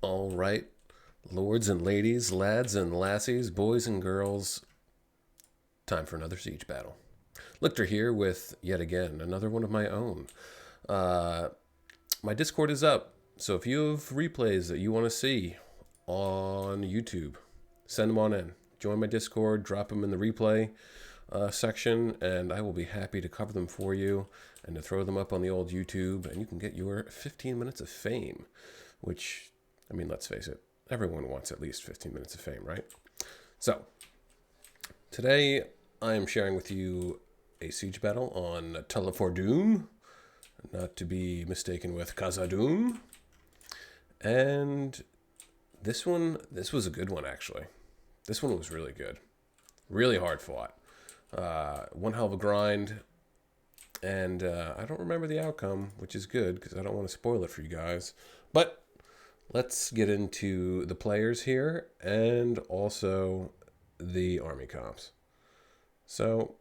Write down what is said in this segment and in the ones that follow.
All right, lords and ladies, lads and lassies, boys and girls, time for another siege battle. Lichter here with, yet again, another one of my own. Uh, my Discord is up, so if you have replays that you want to see on YouTube, send them on in. Join my Discord, drop them in the replay section, and I will be happy to cover them for you and to throw them up on the old YouTube, and you can get your 15 minutes of fame, which, I mean, let's face it, everyone wants at least 15 minutes of fame, right? So, today I am sharing with you a siege battle on Doom, not to be mistaken with Khazad-dûm. And this was a good one, actually. This one was really good. Really hard fought. One hell of a grind. And I don't remember the outcome, which is good, because I don't want to spoil it for you guys. But let's get into the players here, and also the army comps. So,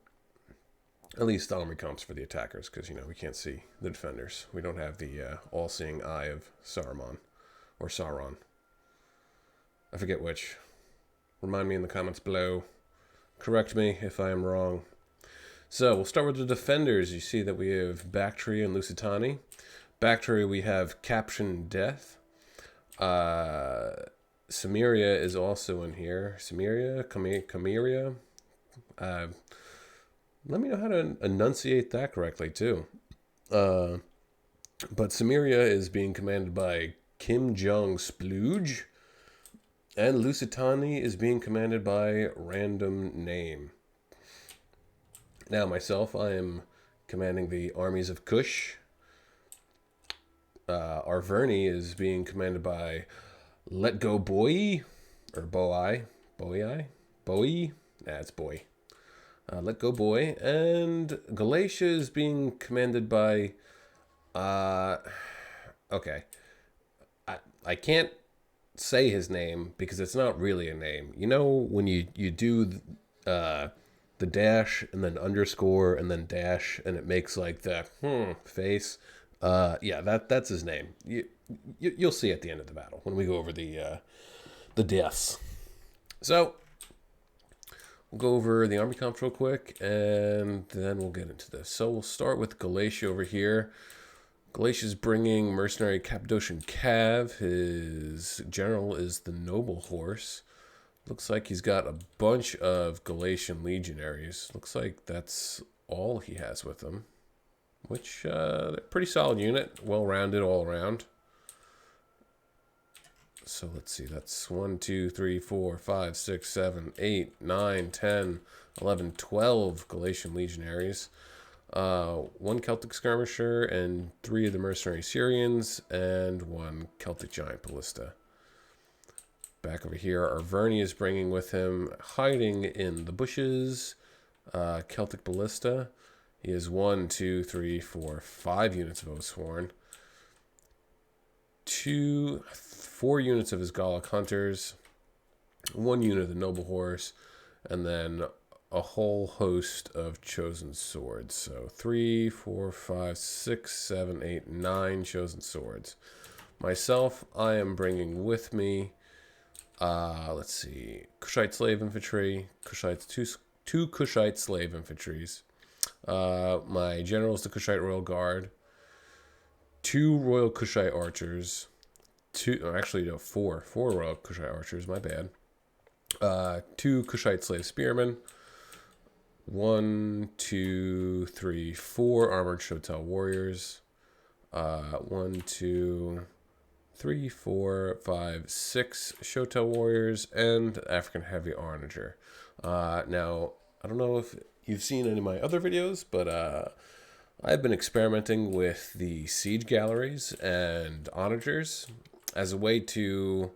at least the army comps for the attackers, because, you know, we can't see the defenders. We don't have the all-seeing eye of Saruman, or Sauron. I forget which. Remind me in the comments below. Correct me if I am wrong. So, we'll start with the defenders. You see that we have Bactria and Lusitani. Bactria, we have Caption Death. Cimmeria is also in here. Cimmeria, Chimeria. Let me know how to enunciate that correctly, too. But Cimmeria is being commanded by Kim Jong Splooge. And Lusitani is being commanded by Random Name. Now, myself, I am commanding the armies of Kush. Arverni is being commanded by Let Go Boy, or Boi. Nah, it's Boy. Let Go Boy. And Galatia is being commanded by, okay. I can't say his name because it's not really a name. You know when you do the dash and then underscore and then dash and it makes like the face? Yeah, that's his name. You'll see at the end of the battle when we go over the deaths. So we'll go over the army comps real quick, and then we'll get into this. So we'll start with Galatia over here. Galatia's bringing mercenary Cappadocian Cav. His general is the Noble Horse. Looks like he's got a bunch of Galatian legionaries. Looks like that's all he has with him. Which, they're a pretty solid unit. Well-rounded all around. So let's see. That's 1, 2, 3, 4, 5, 6, 7, 8, 9, 10, 11, 12 Galatian legionaries. 1 Celtic skirmisher and 3 of the mercenary Syrians and 1 Celtic giant ballista. Back over here, Arverni is bringing with him, hiding in the bushes, Celtic ballista. He has 1, 2, 3, 4, 5 units of Oathsworn. 4 units of his Gallic hunters. 1 unit of the Noble Horse. And then a whole host of chosen swords. So 3, 4, 5, 6, 7, 8, 9 chosen swords. Myself, I am bringing with me, let's see, Kushite slave infantry, two Kushite slave infantries. My general is the Kushite Royal Guard, 2 Royal Kushite archers, 4 Royal Kushite archers, my bad. 2 Kushite slave spearmen, 1, 2, 3, 4 armored Shotel warriors, 1, 2, 3, 4, 5, 6 Shotel warriors, and African heavy onager. Now, I don't know if you've seen any of my other videos, but I've been experimenting with the siege galleries and onagers as a way to,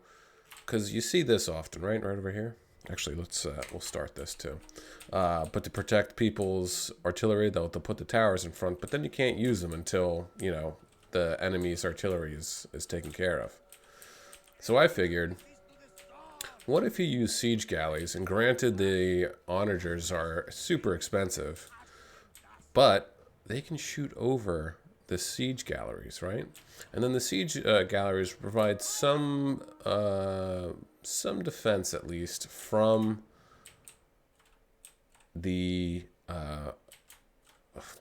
because you see this often, right over here. Actually, we'll start this too. But to protect people's artillery, they'll put the towers in front, but then you can't use them until, you know, the enemy's artillery is taken care of. So I figured, what if you use siege galleys? And granted, the onagers are super expensive, but they can shoot over the siege galleries, right? And then the siege galleries provide some defense, at least, from the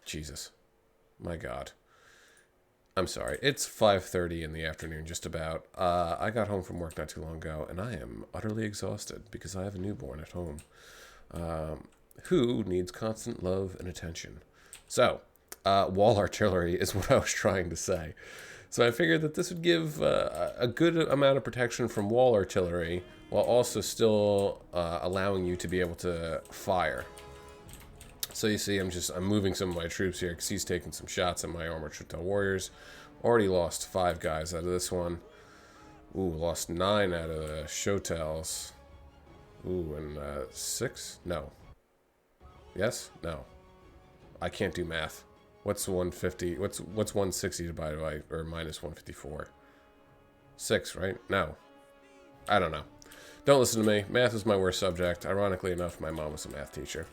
Jesus, my God. I'm sorry. It's 5:30 in the afternoon, just about. I got home from work not too long ago, and I am utterly exhausted because I have a newborn at home who needs constant love and attention. So, wall artillery is what I was trying to say. So I figured that this would give a good amount of protection from wall artillery while also still allowing you to be able to fire. So you see, I'm moving some of my troops here because he's taking some shots at my armored Shotel warriors. Already lost 5 guys out of this one. Ooh, lost 9 out of the Shotels. Ooh, and 6? No. Yes? No. I can't do math. What's 150? What's 160 divided by, or minus 154? 6, right? No. I don't know. Don't listen to me. Math is my worst subject. Ironically enough, my mom was a math teacher.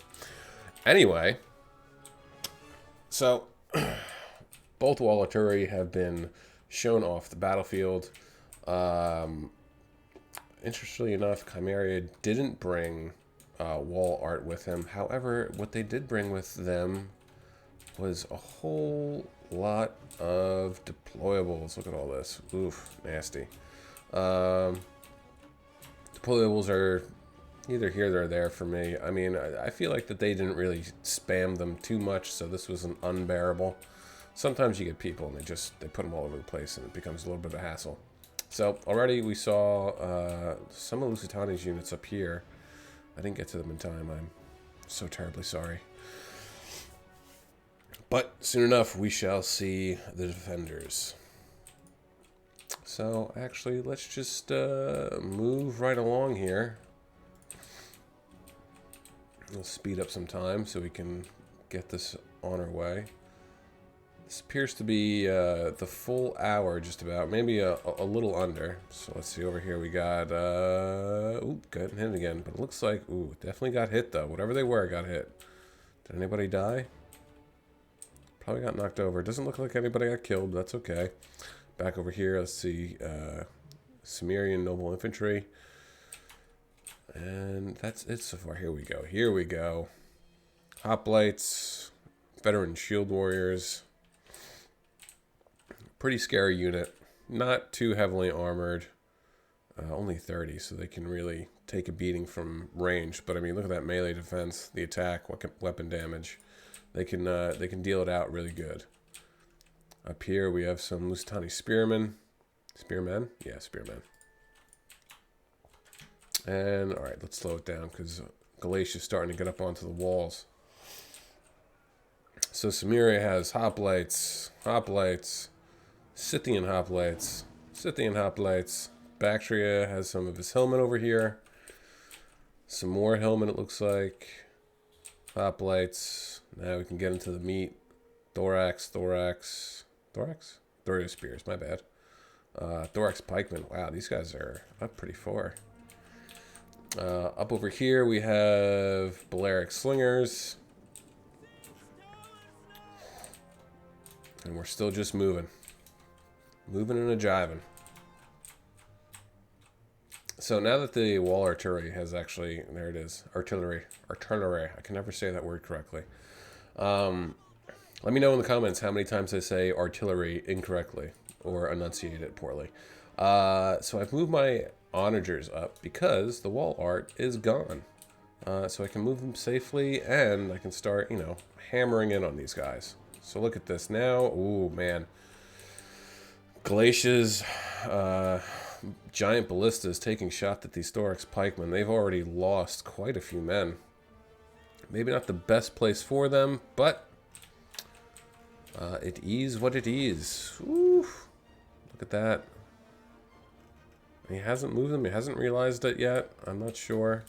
Anyway, so both wall artillery have been shown off the battlefield. Interestingly enough, Chimeria didn't bring wall art with him. However, what they did bring with them was a whole lot of deployables. Look at all this. Oof, nasty. Deployables are neither here nor there for me. I mean, I feel like that they didn't really spam them too much, so this was an unbearable. Sometimes you get people and they put them all over the place and it becomes a little bit of a hassle. So already we saw some of Lusitani's units up here. I didn't get to them in time. I'm so terribly sorry. But soon enough, we shall see the defenders. So actually, let's just move right along here. We'll speed up some time so we can get this on our way. This appears to be the full hour, just about. Maybe a little under. So let's see, over here we got... ooh, got hit again. But it looks like... Ooh, definitely got hit, though. Whatever they were got hit. Did anybody die? Probably got knocked over. It doesn't look like anybody got killed, but that's okay. Back over here, let's see. Cimmerian Noble Infantry. And that's it so far. Here we go. Here we go. Hoplites. Veteran Shield Warriors. Pretty scary unit. Not too heavily armored. Only 30, so they can really take a beating from range. But I mean, look at that melee defense, the attack, weapon damage. They can deal it out really good. Up here we have some Lusitani spearmen. Spearmen? Yeah, spearmen. And alright, let's slow it down because Galatia's starting to get up onto the walls. So Cimmeria has hoplites, Scythian hoplites, Bactria has some of his hillmen over here. Some more hillmen, it looks like. Hoplites. Now we can get into the meat. Thorax. Thorio spears, my bad. Thorax pikemen. Wow, these guys are up pretty far. Up over here we have Balearic slingers. And we're still just moving. Moving and a-jiving. So now that the wall artillery has actually... There it is. Artillery. I can never say that word correctly. Let me know in the comments how many times I say artillery incorrectly or enunciate it poorly. So I've moved my onagers up because the wall art is gone. So I can move them safely and I can start, you know, hammering in on these guys. So look at this now. Ooh, man. Galatia's giant ballistas taking shot at these Thorax pikemen. They've already lost quite a few men. Maybe not the best place for them, but it is what it is. Ooh, look at that. He hasn't moved them. He hasn't realized it yet. I'm not sure.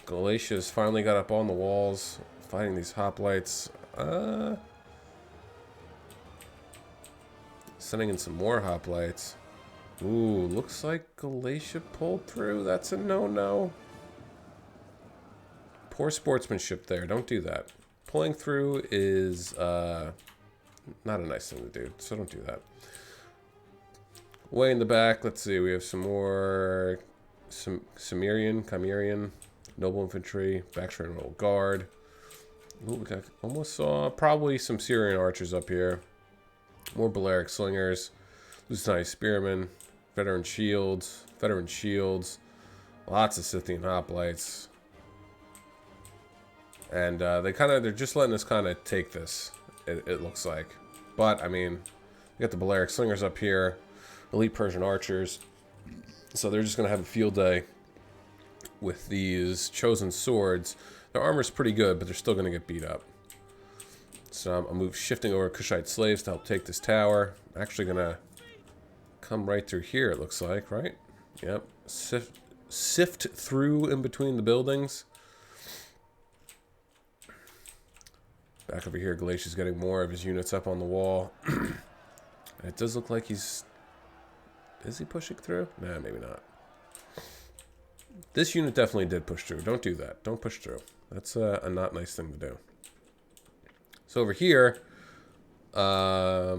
Galatia's finally got up on the walls, fighting these hoplites. Sending in some more hoplites. Ooh, looks like Galatia pulled through. That's a no-no. Poor sportsmanship there. Don't do that. Pulling through is Not a nice thing to do, so don't do that. Way in the back, let's see, we have some more Chimerian, Noble Infantry, Backstreet Royal Guard. Ooh, we got, almost saw probably some Syrian archers up here. More Balearic Slingers, Lucini Spearmen, Veteran Shields, lots of Scythian Hoplites. And they're just letting us kind of take this, it looks like. But, I mean, we got the Balearic Slingers up here, Elite Persian Archers. So they're just going to have a field day with these chosen swords. Their armor's pretty good, but they're still going to get beat up. So I'm shifting over Kushite slaves to help take this tower. I'm actually going to come right through here, it looks like, right? Yep. Sift through in between the buildings. Back over here, Galatia's getting more of his units up on the wall. It does look like he's... Is he pushing through? Nah, maybe not. This unit definitely did push through. Don't do that. Don't push through. That's a not nice thing to do. So over here, I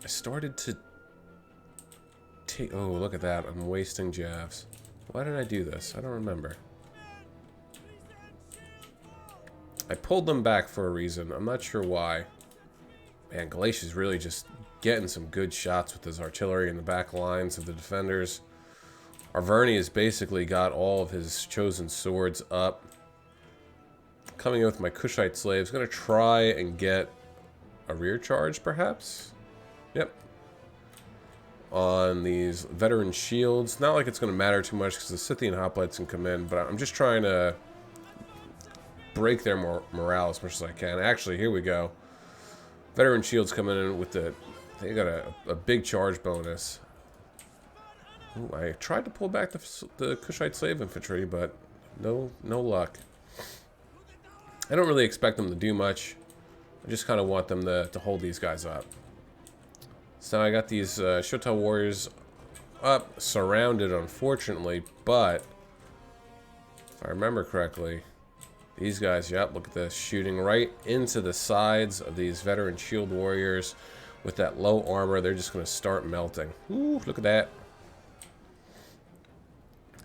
started to take... Oh, look at that. I'm wasting javs. Why did I do this? I don't remember. I pulled them back for a reason. I'm not sure why. Man, Galatia's really just getting some good shots with his artillery in the back lines of the defenders. Arverni has basically got all of his chosen swords up. Coming in with my Kushite slaves. Going to try and get a rear charge, perhaps? Yep. On these veteran shields. Not like it's going to matter too much because the Scythian hoplites can come in, but I'm just trying to break their morale as much as I can. Actually, here we go. Veteran shields coming in with the... They got a big charge bonus. Ooh, I tried to pull back the Kushite slave infantry, but no luck. I don't really expect them to do much. I just kind of want them to hold these guys up. So I got these Shotel warriors up, surrounded, unfortunately, but if I remember correctly, these guys, yep, look at this, shooting right into the sides of these veteran shield warriors with that low armor. They're just going to start melting. Ooh, look at that.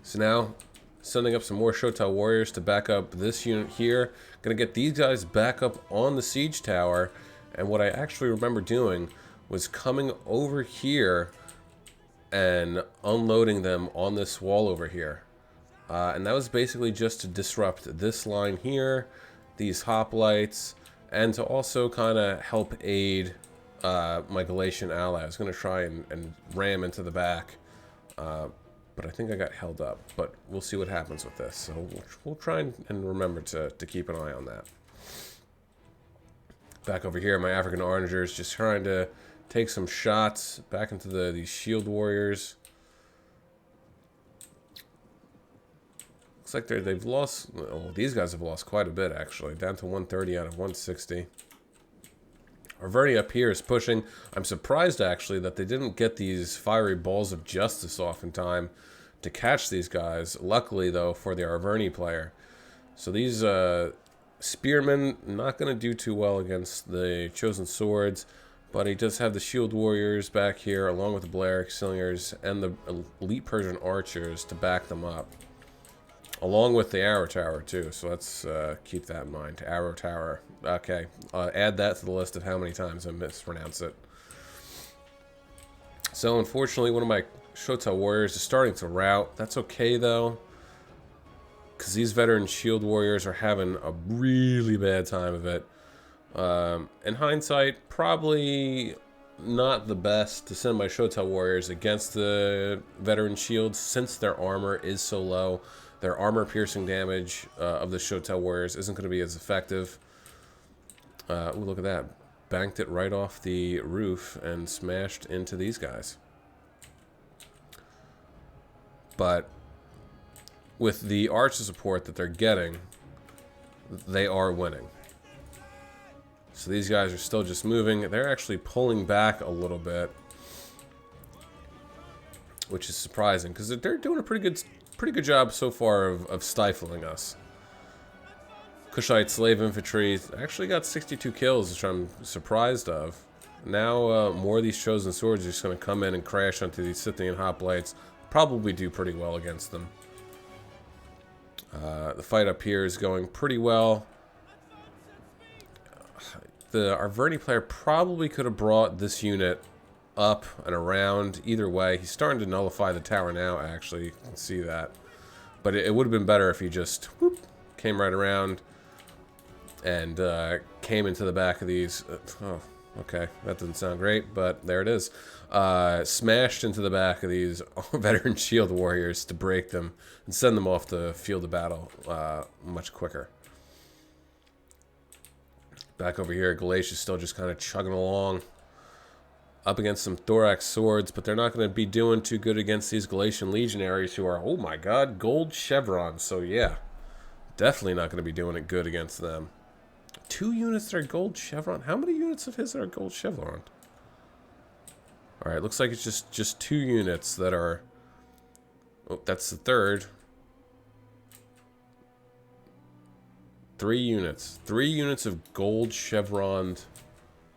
So now, sending up some more Shotel warriors to back up this unit here. Going to get these guys back up on the siege tower. And what I actually remember doing was coming over here and unloading them on this wall over here. And that was basically just to disrupt this line here, these hoplites, and to also kind of help aid my Galatian ally. I was going to try and ram into the back, but I think I got held up. But we'll see what happens with this. So we'll try and remember to keep an eye on that. Back over here, my African Onagers just trying to take some shots back into these shield warriors. Looks like they've lost... Oh, these guys have lost quite a bit, actually. Down to 130 out of 160. Arverni up here is pushing. I'm surprised, actually, that they didn't get these fiery balls of justice off in time to catch these guys. Luckily, though, for the Arverni player. So these spearmen, not going to do too well against the chosen swords. But he does have the shield warriors back here, along with the Balearic Slingers and the elite Persian archers to back them up. Along with the arrow tower, too. So let's keep that in mind. Arrow tower. Okay. Add that to the list of how many times I mispronounce it. So, unfortunately, one of my Shotel warriors is starting to rout. That's okay, though. Because these veteran shield warriors are having a really bad time of it. In hindsight, probably not the best to send my Shotel warriors against the veteran shields since their armor is so low. Their armor-piercing damage of the Shotel warriors isn't going to be as effective. Ooh, look at that. Banked it right off the roof and smashed into these guys. But with the archer support that they're getting, they are winning. So these guys are still just moving. They're actually pulling back a little bit, which is surprising because they're doing a pretty good job so far of stifling us. Kushite slave infantry actually got 62 kills, which I'm surprised of. Now more of these chosen swords are just going to come in and crash onto these Scythian hoplites. Probably do pretty well against them. The fight up here is going pretty well. The Arverni player probably could have brought this unit up and around. Either way, he's starting to nullify the tower now, actually. You can see that. But it would have been better if he just whoop, came right around and came into the back of these. Oh, okay, that doesn't sound great, but there it is. Smashed into the back of these veteran shield warriors to break them and send them off the field of battle much quicker. Back over here, Galatia's still just kind of chugging along. Up against some thorax swords, but they're not going to be doing too good against these Galatian legionaries who are, oh my god, gold chevrons. So yeah, definitely not going to be doing it good against them. 2 units that are gold chevron. How many units of his are gold chevron? Alright, looks like it's just 2 units that are... Oh, that's the third. 3 units. 3 units of gold chevroned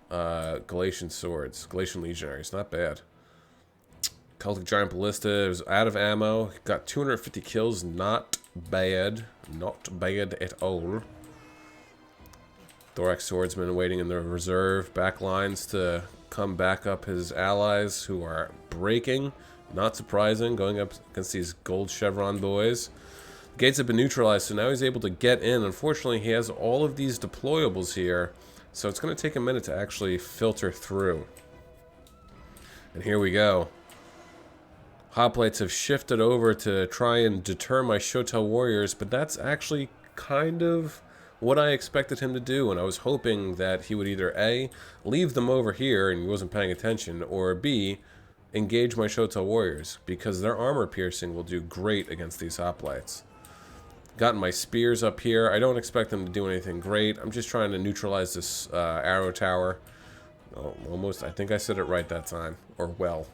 Galatian swords. Galatian legionaries. Not bad. Celtic Giant Ballista was out of ammo. Got 250 kills. Not bad. Not bad at all. Thorax Swordsman waiting in the reserve back lines to come back up his allies who are breaking. Not surprising, going up against these gold chevron boys. The gates have been neutralized, so now he's able to get in. Unfortunately, he has all of these deployables here, so it's going to take a minute to actually filter through. And here we go. Hoplites have shifted over to try and deter my Shotel warriors, but that's actually kind of what I expected him to do, and I was hoping that he would either A, leave them over here and he wasn't paying attention, or B, engage my Shotel warriors, because their armor piercing will do great against these hoplites. Gotten my spears up here. I don't expect them to do anything great. I'm just trying to neutralize this arrow tower. Oh, almost, I think I said it right that time, or well.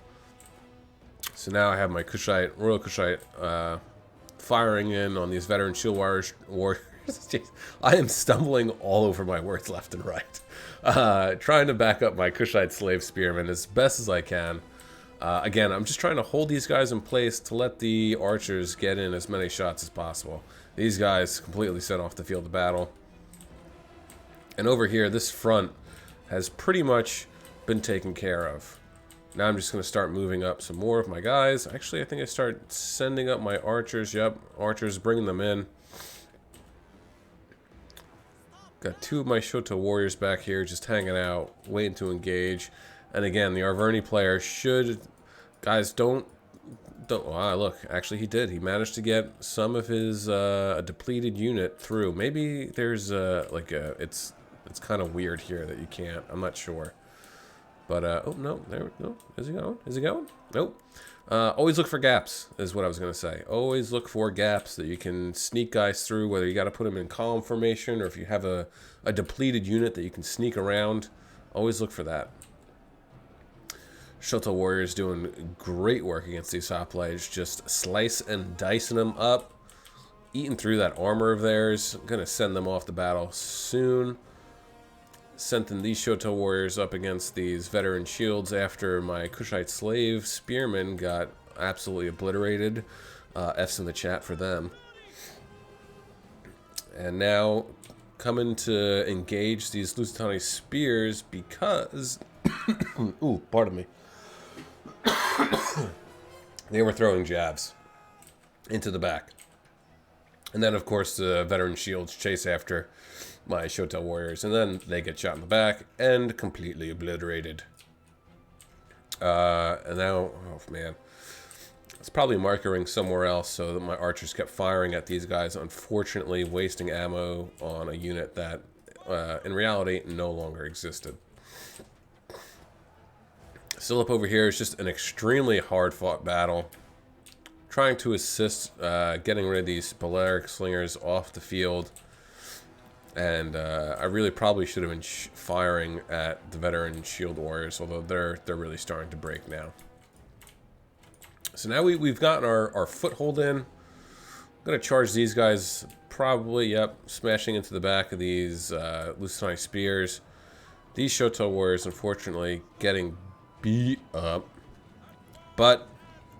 So now I have my Kushite, Royal Kushite, firing in on these veteran shield warriors. I am stumbling all over my words left and right. Trying to back up my Kushite slave spearmen as best as I can. Again, I'm just trying to hold these guys in place to let the archers get in as many shots as possible. These guys completely set off the field of battle. And over here, this front has pretty much been taken care of. Now I'm just going to start moving up some more of my guys. Actually, I think I start sending up my archers. Yep, archers, bringing them in. Got 2 of my Shoto warriors back here just hanging out, waiting to engage. And again, the Arverni player should... Guys, don't... Ah, look, actually he did. He managed to get some of his depleted unit through. Maybe there's like a... It's kind of weird here that you can't. I'm not sure. But, oh, no, there, no. Is he going? Is he going? Nope. Always look for gaps, is what I was going to say. Always look for gaps that you can sneak guys through, whether you got to put them in column formation or if you have a depleted unit that you can sneak around. Always look for that. Shoto Warriors doing great work against these hoplites, just slice and dicing them up, eating through that armor of theirs. I'm going to send them off the battle soon. Sending these Shoto warriors up against these veteran shields after my Kushite slave spearmen got absolutely obliterated. F's in the chat for them. And now coming to engage these Lusitani spears because... Ooh, pardon me. They were throwing jabs into the back. And then, of course, the veteran shields chase after my Shotel warriors, and then they get shot in the back and completely obliterated. And now, oh man, it's probably markering somewhere else so that my archers kept firing at these guys, unfortunately wasting ammo on a unit that in reality no longer existed. Still up over here is just an extremely hard fought battle. Trying to assist getting rid of these Balearic slingers off the field. And I really probably should have been firing at the veteran shield warriors, although they're really starting to break now. So now we've gotten our foothold in. Gonna charge these guys, probably, yep, smashing into the back of these Lusitani spears. These Shoto warriors, unfortunately, getting beat up. But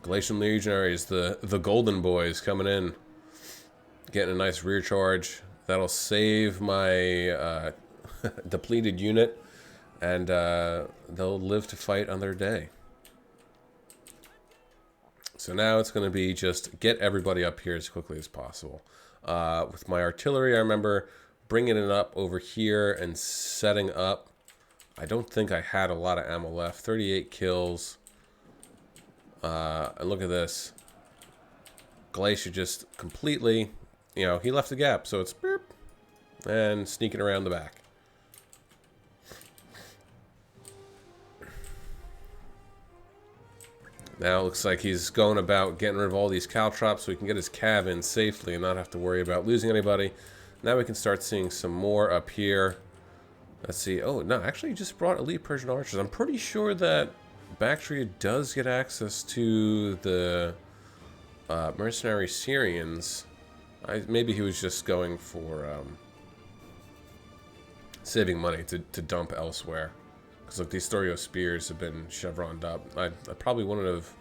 Galatian Legionaries, the golden boys, coming in, getting a nice rear charge. That'll save my depleted unit, and they'll live to fight on their day. So now it's going to be just get everybody up here as quickly as possible. With my artillery, I remember bringing it up over here and setting up. I don't think I had a lot of ammo left. 38 kills. And look at this. Glacier just completely, you know, he left the gap. So it's boop, and sneaking around the back. Now it looks like he's going about getting rid of all these caltrops so he can get his cav in safely and not have to worry about losing anybody. Now we can start seeing some more up here. Let's see. Oh, no, actually he just brought elite Persian archers. I'm pretty sure that Bactria does get access to the mercenary Syrians. Maybe he was just going for saving money to dump elsewhere. Because look, these Thorio spears have been chevroned up. I probably wouldn't have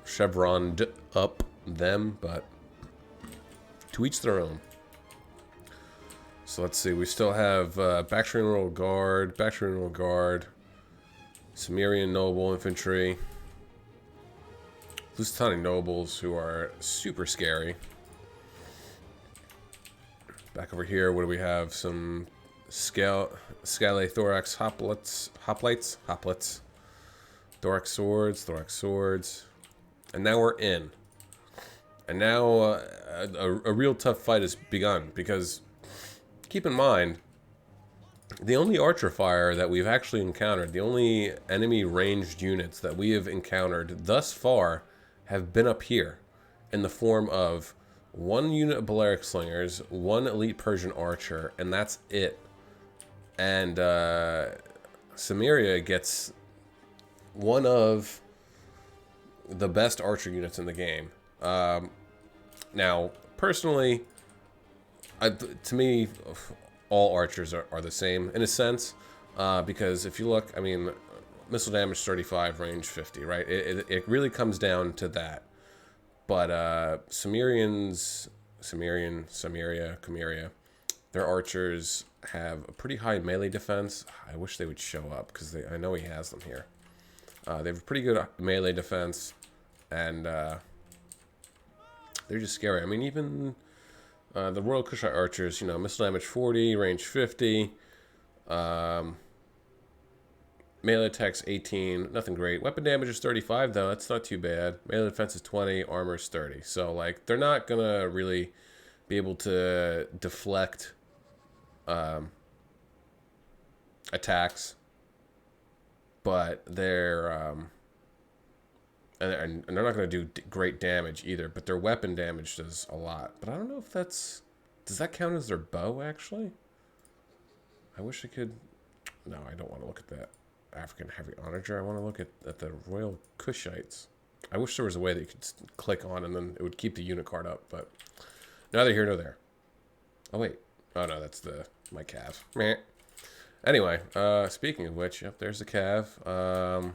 chevroned up them, but to each their own. So let's see, we still have Bactrian Royal Guard, Cimmerian Noble Infantry, Lusitani Nobles, who are super scary. Back over here, what do we have? Some Scale Thorax Hoplites, Thorax Swords, and now we're in. And now a real tough fight has begun, because keep in mind, the only archer fire that we've actually encountered, the only enemy ranged units that we have encountered thus far have been up here in the form of one unit of Balearic Slingers, one elite Persian archer, and that's it. And Cimmeria gets one of the best archer units in the game. Now, personally, to me, all archers are the same in a sense, because if you look, I mean, missile damage 35, range 50, right? It really comes down to that. But Cimmerians, Cimmeria, their archers have a pretty high melee defense. I wish they would show up, because I know he has them here. They have a pretty good melee defense, and they're just scary. I mean, even the Royal Kushite archers, you know, missile damage 40, range 50, melee attacks 18, nothing great. Weapon damage is 35, though. That's not too bad. Melee defense is 20, armor is 30. So, like, they're not going to really be able to deflect attacks, but they're and they're not going to do great damage either, but their weapon damage does a lot. But I don't know if does that count as their bow, actually? I wish I could. No, I don't want to look at that African heavy onager. I want to look at the Royal Kushites. I wish there was a way that you could click on and then it would keep the unit card up, but neither here nor there. Oh wait, oh no, that's my cav. Meh. Anyway, speaking of which, yep, there's the cav.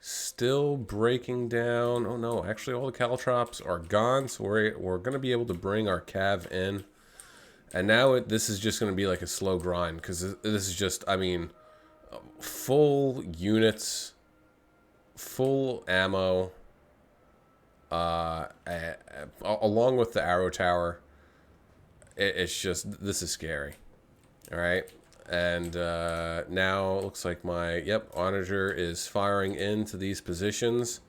Still breaking down. Oh no, actually all the caltrops are gone, so we're going to be able to bring our cav in. And now this is just going to be like a slow grind, because this is just, I mean, full units, full ammo, along with the arrow tower. It's just, this is scary. All right. And now it looks like my, onager is firing into these positions,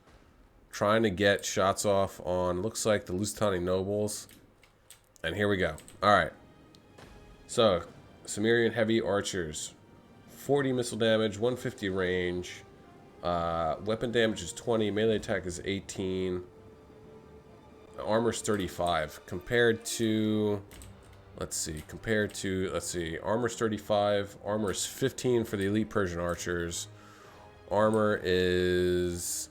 trying to get shots off on, looks like the Lusitani Nobles. And here we go. All right. So, Cimmerian heavy archers, 40 missile damage, 150 range, weapon damage is 20, melee attack is 18, armor's 35, compared to, let's see, armor's 35, armor is 15 for the elite Persian archers, armor is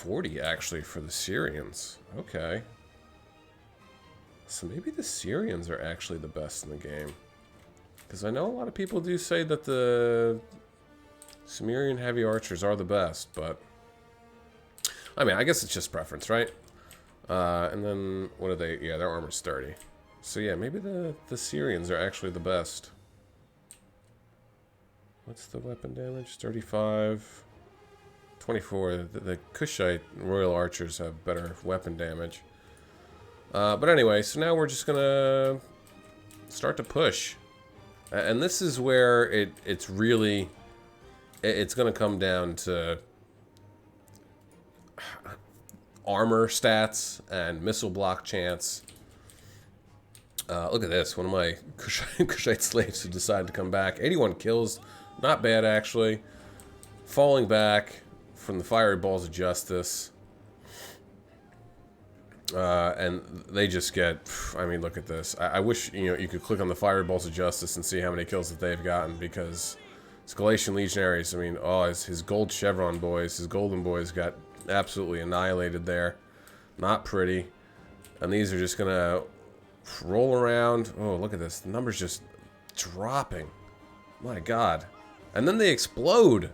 140 actually for the Syrians. Okay. So maybe the Syrians are actually the best in the game. Because I know a lot of people do say that the Sumerian heavy archers are the best, but I mean, I guess it's just preference, right? And then, what are they? Yeah, their armor's sturdy. So yeah, maybe the Syrians are actually the best. What's the weapon damage? 35. 24. The Kushite Royal Archers have better weapon damage. But anyway, so now we're just gonna start to push. And this is where it's really... It's gonna come down to armor stats and missile block chance. Look at this. One of my Kushite slaves who decided to come back. 81 kills. Not bad, actually. Falling back from the fiery balls of justice. And they just get... I mean, look at this. I wish, you know, you could click on the fiery balls of justice and see how many kills that they've gotten, because his Galatian legionaries, I mean, oh, his gold chevron boys, his golden boys got absolutely annihilated there. Not pretty. And these are just gonna roll around. Oh, look at this. The number's just dropping. My God. And then they explode.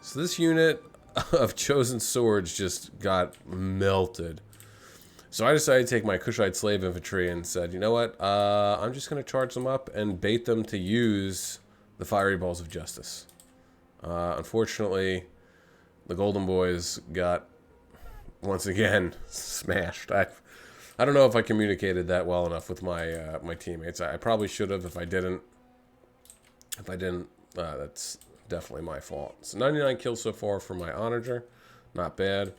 So this unit of chosen swords just got melted. So I decided to take my Kushite slave infantry and said, you know what? I'm just going to charge them up and bait them to use the fiery balls of justice. Unfortunately, the golden boys got, once again, smashed. I don't know if I communicated that well enough with my my teammates. I probably should have. If I didn't, that's definitely my fault. So 99 kills so far for my onager. Not bad.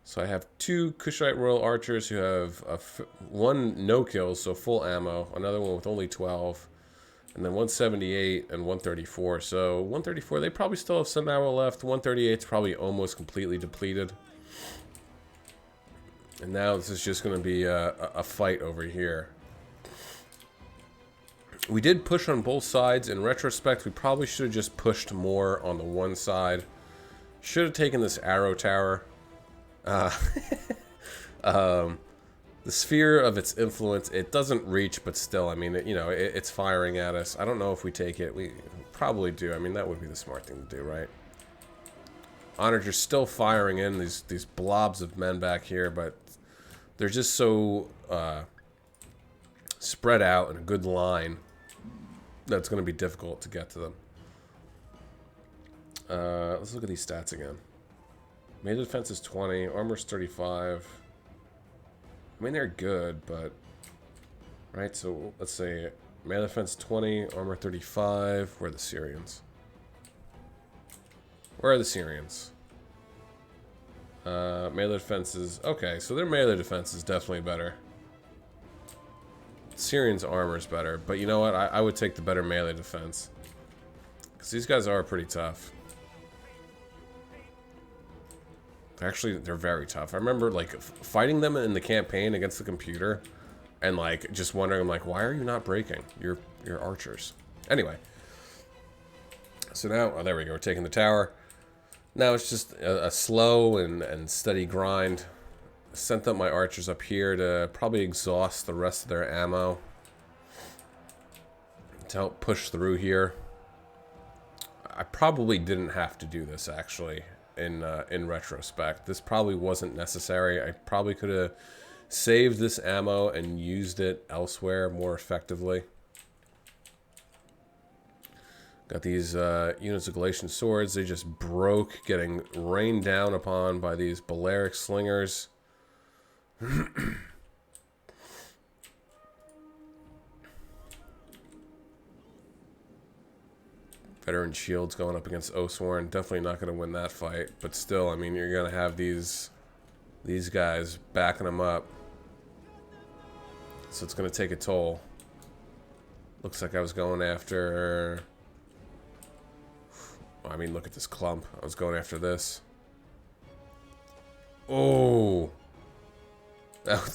So I have 2 Kushite Royal Archers who have one no kills, so full ammo. Another one with only 12. And then 178 and 134. So 134, they probably still have some ammo left. 138 is probably almost completely depleted. And now this is just going to be a fight over here. We did push on both sides. In retrospect, we probably should have just pushed more on the one side. Should have taken this arrow tower. The sphere of its influence, it doesn't reach, but still, I mean, you know, it's firing at us. I don't know if we take it. We probably do. I mean, that would be the smart thing to do, right? Onagers still firing in these blobs of men back here, but they're just so spread out in a good line that it's going to be difficult to get to them. Let's look at these stats again. Melee defense is 20, armor's 35. I mean, they're good, but... Right, so let's say melee defense 20, armor 35. Where are the Syrians? Where are the Syrians? Melee defense is... Okay, so their melee defense is definitely better. Syrian's armor is better, but you know what? I would take the better melee defense. Because these guys are pretty tough. Actually, they're very tough. I remember, like, fighting them in the campaign against the computer and, like, just wondering, like, why are you not breaking? You're archers. Anyway. So now, oh, there we go. We're taking the tower. Now it's just a slow and steady grind. Sent up my archers up here to probably exhaust the rest of their ammo to help push through here. I probably didn't have to do this, actually. In retrospect, this probably wasn't necessary. I probably could have saved this ammo and used it elsewhere more effectively. Got these units of Galatian swords. They just broke, getting rained down upon by these Balearic slingers. Veteran shields going up against Osworn. Definitely not going to win that fight. But still, I mean, you're going to have these guys backing them up. So it's going to take a toll. Looks like I was going after... I mean, look at this clump. I was going after this. Oh!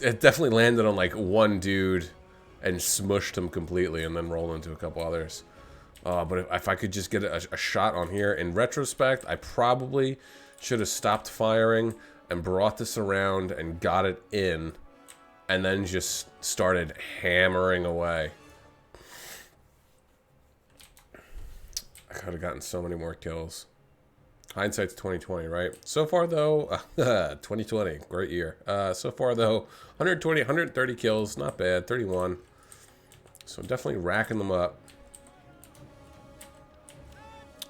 It definitely landed on, like, one dude and smushed him completely and then rolled into a couple others. But if I could just get a shot on here, in retrospect, I probably should have stopped firing and brought this around and got it in, and then just started hammering away. I could have gotten so many more kills. Hindsight's 2020, right? So far, though, 2020, great year. So far, though, 120, 130 kills, not bad, 31. So definitely racking them up.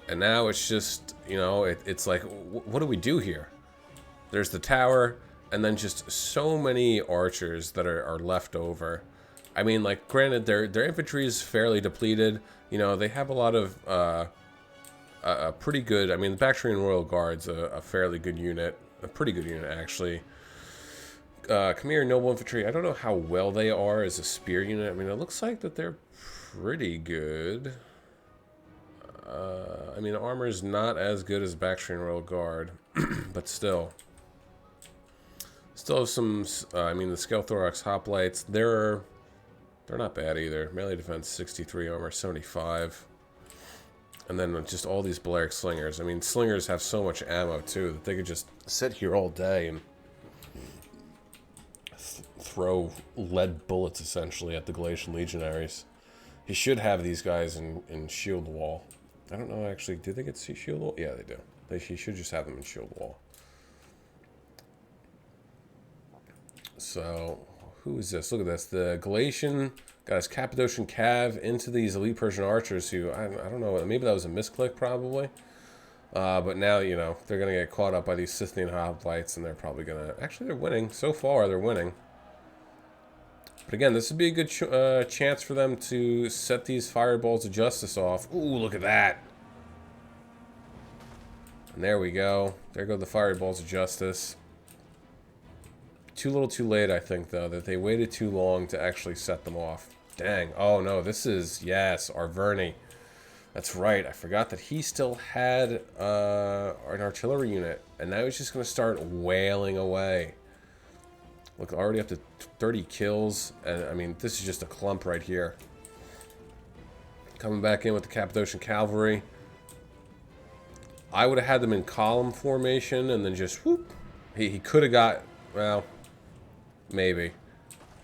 And now it's just, you know, it's like, what do we do here? There's the tower, and then just so many archers that are left over. I mean, like, granted, their infantry is fairly depleted. You know, they have a lot of a pretty good. I mean, the Bactrian Royal Guard's a fairly good unit, a pretty good unit actually. Khmer Noble Infantry, I don't know how well they are as a spear unit. I mean, it looks like that they're pretty good. I mean, armor's not as good as Bactrian Royal Guard, but still. Still have some, I mean, the Scale Thorax Hoplites, they're not bad either. Melee defense, 63, armor, 75. And then just all these Balearic Slingers. I mean, Slingers have so much ammo, too, that they could just sit here all day and throw lead bullets, essentially, at the Galatian Legionaries. He should have these guys in Shield Wall. I don't know, actually. Do they get Shield Wall? Yeah, they do. He should just have them in Shield Wall. So, who is this? Look at this. The Galatian got his Cappadocian Cav into these elite Persian archers who, I don't know, maybe that was a misclick, probably. But now, you know, they're going to get caught up by these Scythian hoplites, and they're probably going to... Actually, they're winning. So far, they're winning. But again, this would be a good chance for them to set these fireballs of justice off. Ooh, look at that. And there we go. There go the fireballs of justice. Too little too late, I think, though, that they waited too long to actually set them off. Dang. Oh, no, this is, yes, Arverni. That's right. I forgot that he still had an artillery unit, and now he's just going to start wailing away. Look, already up to 30 kills, and I mean, this is just a clump right here. Coming back in with the Cappadocian Cavalry. I would have had them in column formation, and then just, whoop. He could have got, well, maybe.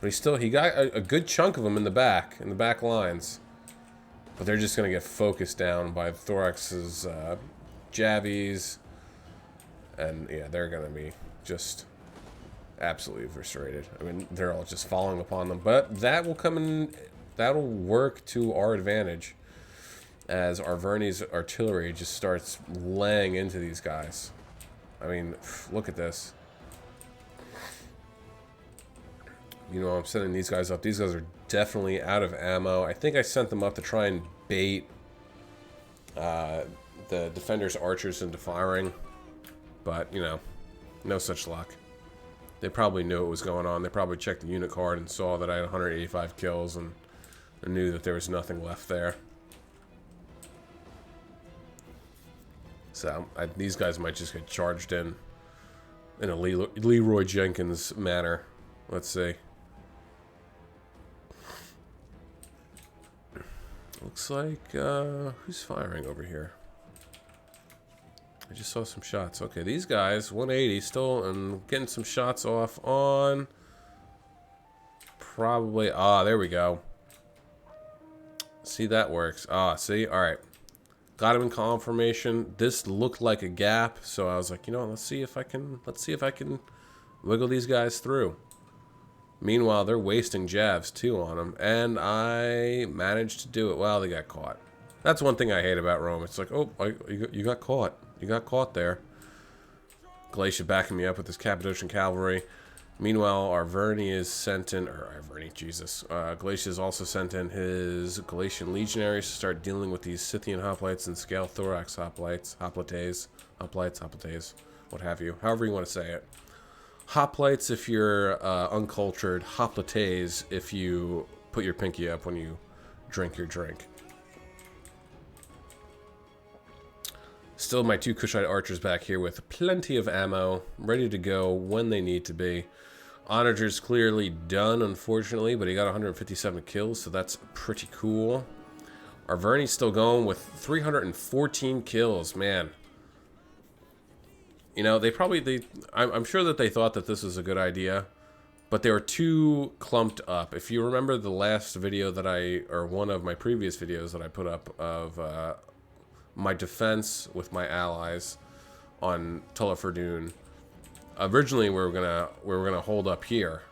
But he got a good chunk of them in the back lines. But they're just going to get focused down by Thorax's Javies. And, yeah, they're going to be just absolutely eviscerated. I mean, they're all just following upon them. But that will come in, that'll work to our advantage as Arverni's artillery just starts laying into these guys. I mean, look at this. You know, I'm sending these guys up. These guys are definitely out of ammo. I think I sent them up to try and bait the defender's archers into firing. But, you know, no such luck. They probably knew what was going on. They probably checked the unit card and saw that I had 185 kills and knew that there was nothing left there. So, these guys might just get charged in a Leroy Jenkins manner. Let's see. Looks like, who's firing over here? I just saw some shots. Okay, these guys, 180 still, and getting some shots off on probably, there we go. See, that works. See, all right. Got him in column formation. This looked like a gap, so I was like, you know, let's see if I can wiggle these guys through. Meanwhile, they're wasting jabs, too, on them. And I managed to do it. Well, they got caught. That's one thing I hate about Rome. It's like, oh, you got caught. You got caught there. Galatia backing me up with his Cappadocian Cavalry. Meanwhile, Arverni is sent in... Or Arverni, Jesus. Galatia is also sent in his Galatian Legionaries to start dealing with these Scythian Hoplites and Scale Thorax Hoplites. Hoplites, what have you. However you want to say it. Hoplites if you're uncultured, hoplites if you put your pinky up when you drink your drink. Still my two Kushite archers back here with plenty of ammo, ready to go when they need to be. Onager's clearly done, unfortunately, but he got 157 kills, so that's pretty cool. Our Vernie's still going with 314 kills, man. You know, I'm sure that they thought that this was a good idea, but they were too clumped up. If you remember the last video that or one of my previous videos that I put up of my defense with my allies on Tulla Ferdun, originally we were gonna hold up here,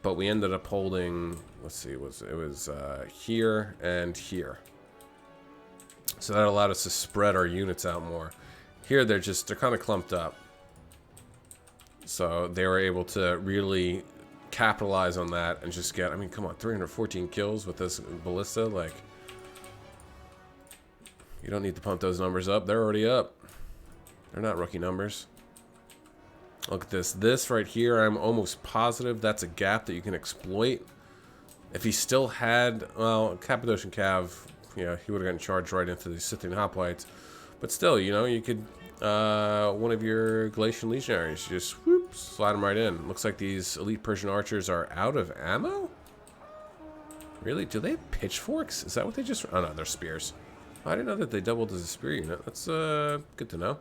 but we ended up holding. Let's see, it was here and here, so that allowed us to spread our units out more. Here they're kind of clumped up, so they were able to really capitalize on that and just get. I mean, come on, 314 kills with this ballista, like. You don't need to pump those numbers up. They're already up. They're not rookie numbers. Look at this. This right here, I'm almost positive that's a gap that you can exploit. If he still had, well, Cappadocian Cav, yeah, he would have gotten charged right into the Scythian Hoplites. But still, you know, you could, one of your Galatian Legionaries, just whoop, slide them right in. Looks like these elite Persian archers are out of ammo? Really? Do they have pitchforks? Is that what they just... Oh, no, they're spears. I didn't know that they doubled as a spear unit. That's good to know.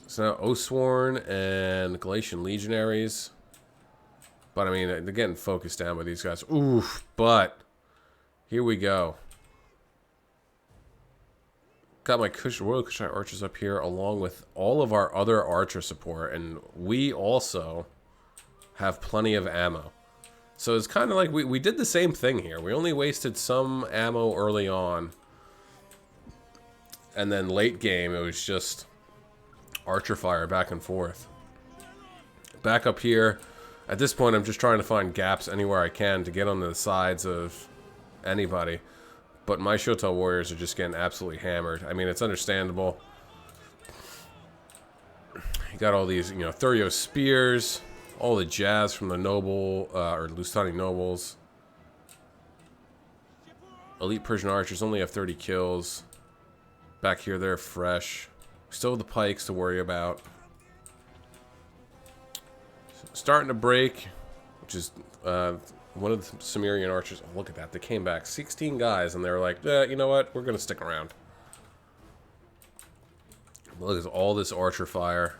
So now Oathsworn and Galatian Legionaries. But I mean, they're getting focused down by these guys. Oof, but here we go. Got my Royal Kushite archers up here along with all of our other archer support. And we also have plenty of ammo. So it's kind of like we did the same thing here. We only wasted some ammo early on. And then late game, it was just archer fire back and forth. Back up here. At this point, I'm just trying to find gaps anywhere I can to get on the sides of anybody. But my Shotel warriors are just getting absolutely hammered. I mean, it's understandable. You got all these, you know, Thurio spears. All the jazz from the noble, or Lusitani nobles. Elite Persian archers only have 30 kills. Back here, they're fresh. Still have the pikes to worry about. Starting to break, which is one of the Cimmerian archers. Oh, look at that. They came back. 16 guys, and they were like, you know what? We're going to stick around. Look at all this archer fire.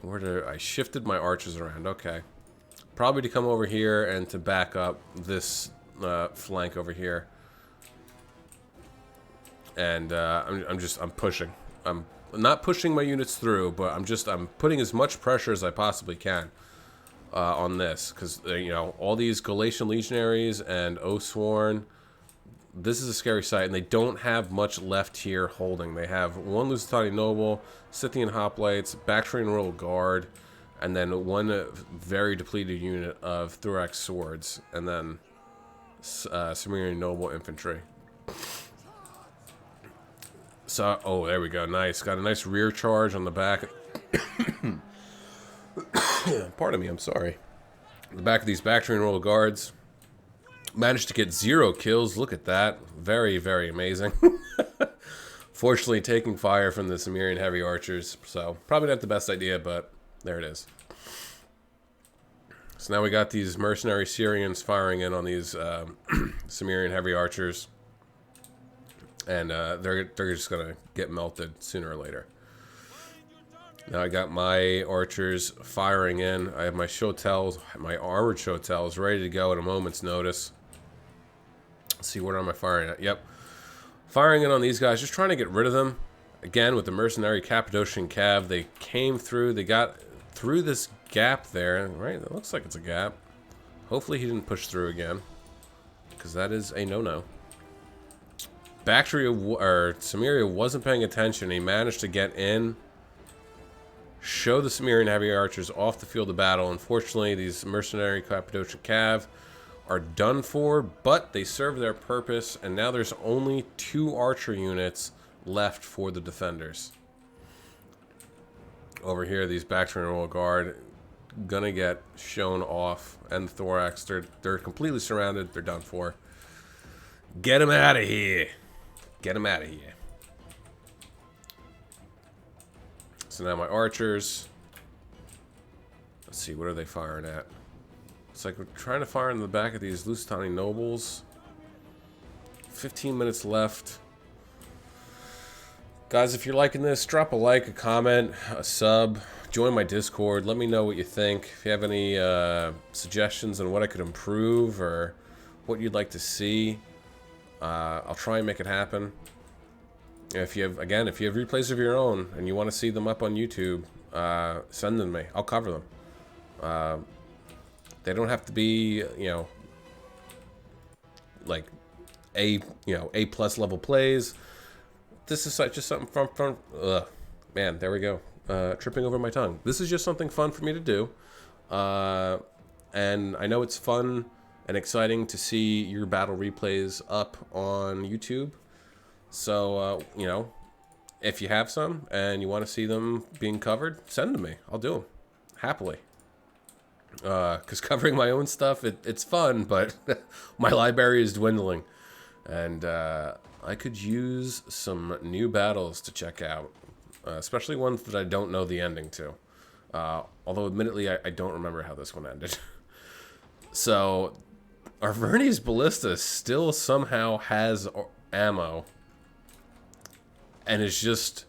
I shifted my archers around. Okay. Probably to come over here and to back up this flank over here. And I'm pushing. I'm not pushing my units through, but I'm putting as much pressure as I possibly can on this. Because, you know, all these Galatian Legionaries and Oathsworn, this is a scary sight, and they don't have much left here holding. They have one Lusitani Noble, Scythian Hoplites, Bactrian Royal Guard, and then one very depleted unit of Thorax Swords, and then Cimmerian Noble Infantry. So, oh, there we go. Nice. Got a nice rear charge on the back. Pardon me, I'm sorry. The back of these Bactrian Royal Guards. Managed to get 0 kills. Look at that. Very, very amazing. Fortunately, taking fire from the Cimmerian heavy archers. So, probably not the best idea, but there it is. So now we got these mercenary Syrians firing in on these Cimmerian heavy archers. And they're just going to get melted sooner or later. Now I got my archers firing in. I have my Shotels, my armored Shotels ready to go at a moment's notice. Let's see, what am I firing at? Yep. Firing in on these guys, just trying to get rid of them. Again, with the mercenary Cappadocian Cav, they came through. They got through this gap there. Right? It looks like it's a gap. Hopefully he didn't push through again, because that is a no-no. Cimmeria wasn't paying attention. He managed to get in, show the Cimmerian heavy archers off the field of battle. Unfortunately, these mercenary Cappadocian Cav are done for, but they serve their purpose, and now there's only 2 archer units left for the defenders. Over here, these Bactrian Royal Guard gonna get shown off, and the Thorax, they're completely surrounded. They're done for. Get them out of here. Get them out of here. So now my archers. Let's see, what are they firing at? It's like we're trying to fire in the back of these Lusitani nobles. 15 minutes left. Guys, if you're liking this, drop a like, a comment, a sub, join my Discord. Let me know what you think. If you have any suggestions on what I could improve or what you'd like to see, I'll try and make it happen. If you have, again, if you have replays of your own and you want to see them up on YouTube, send them to me. I'll cover them. They don't have to be, you know, like A plus level plays. This is just something from man, there we go. Tripping over my tongue. This is just something fun for me to do. And I know it's fun and exciting to see your battle replays up on YouTube. So, you know, if you have some and you want to see them being covered, send them to me. I'll do them. Happily. Because covering my own stuff, it's fun, but my library is dwindling. And I could use some new battles to check out. Especially ones that I don't know the ending to. Although, admittedly, I don't remember how this one ended. So, Arverni's Ballista still somehow has ammo. And is just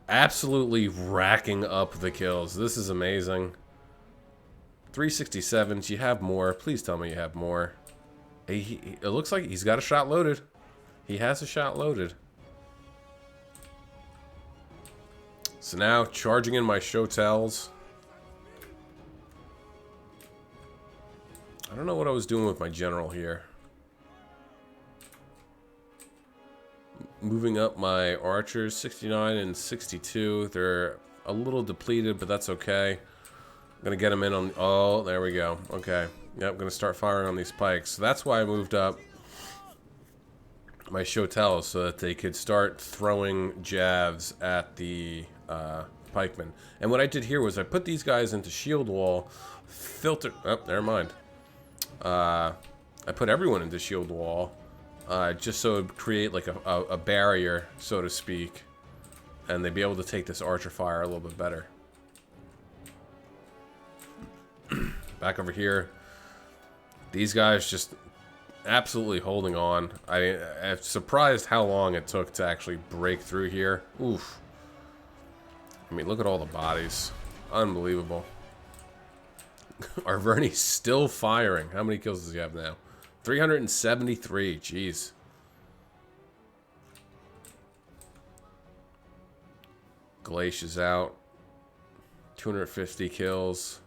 absolutely racking up the kills. This is amazing. 367s, you have more. Please tell me you have more. It looks like he's got a shot loaded. He has a shot loaded. So now, charging in my Shotels. I don't know what I was doing with my general here. Moving up my archers, 69 and 62. They're a little depleted, but that's okay. I'm going to get them in on... Oh, there we go. Okay. Yep, I'm going to start firing on these pikes. So that's why I moved up my Shotels, so that they could start throwing jabs at the pikemen. And what I did here was I put these guys into shield wall, filter... Oh, never mind. I put everyone into shield wall, just so it would create like a barrier, so to speak. And they'd be able to take this archer fire a little bit better. Back over here. These guys just absolutely holding on. I'm surprised how long it took to actually break through here. Oof. I mean, look at all the bodies. Unbelievable. Arverni's still firing. How many kills does he have now? 373. Jeez. Glacia's out. 250 kills.